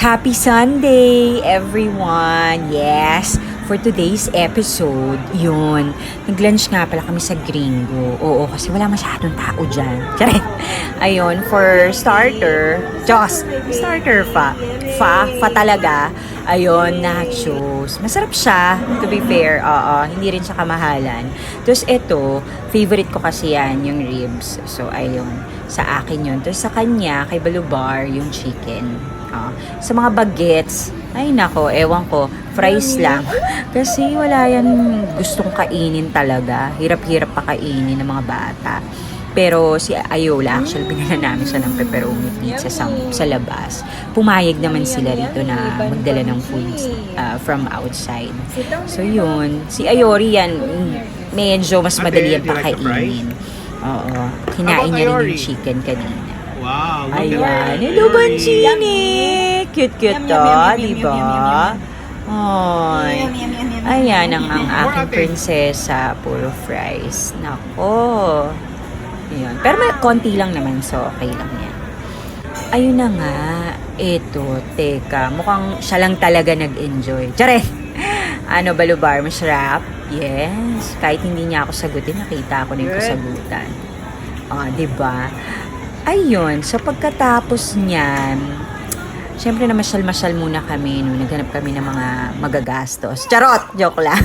Happy Sunday, everyone! Yes, for today's episode, yun, nag-lunch nga pala kami sa Gringo. Oo, kasi wala masyadong tao dyan. Charet! Ayun, for starter, fa talaga. Ayun, nachos. Masarap siya, to be fair. Oo, hindi rin siya kamahalan. Tapos ito, favorite ko kasi yan, yung ribs. So, ayun, sa akin yun. Tapos sa kanya, kay Balubar, yung chicken. Sa mga bagets, ay nako, ewan ko, fries lang. Kasi wala yan gustong kainin talaga. Hirap-hirap pa kainin ng mga bata. Pero si Ayola, actually, binala namin siya ng pepperoni pizza sa labas. Pumayag naman sila rito na magdala ng foods from outside. So yun, si Ayori yan, medyo mas madali yan pakainin. Oo, kinain niya rin yung chicken kanina. Wow, Ayan, hello Banchini! Cute-cute to, diba? Ay, ayan ang aking prinsesa, puro fries. Nako. Ayan. Pero may konti lang naman, so okay lang yan. Ayun na nga, eto, teka, mukhang siya lang talaga nag-enjoy. Tsare! Ano, Balubar, masarap? Yes, kahit hindi niya ako sagutin, nakita ko na yung kasagutan. Diba? Ayun, so pagkatapos niyan, syempre na masyal-masyal muna kami, no? Naghanap kami ng mga magagastos. Charot! Joke lang.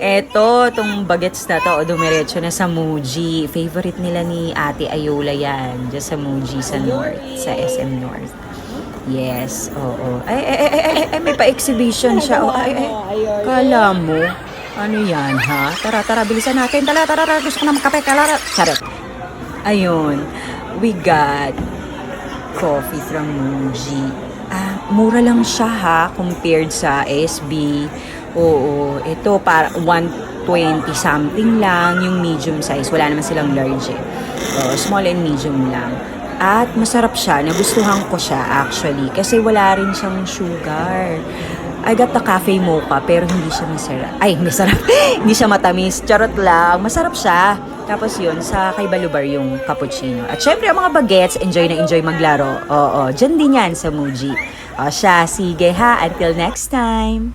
Eto, tong bagets na to, dumiretso na sa Muji. Favorite nila ni Ate Ayola yan. Diyan sa Muji, sa North, sa SM North. Yes, oo. Ay, may pa-exhibition siya. Kala mo, ano yan, ha? Tara, bilisan natin. Tara, gusto ko na magkape. Charot. Ayun. We got coffee from Muji. Mura lang siya ha, compared sa SB. Oo, ito para 120 something lang, yung medium size. Wala naman silang large eh. Small and medium lang. At masarap siya, nagustuhan ko siya actually. Kasi wala rin siyang sugar. I got the cafe mocha, pero hindi siya masarap. Ay, masarap. Hindi siya matamis. Charot lang. Masarap siya. Tapos yun, sa kay Balubar yung cappuccino. At syempre, ang mga bagets, enjoy na enjoy maglaro. Oo, dyan din yan sa Muji. Siya, sige ha. Until next time.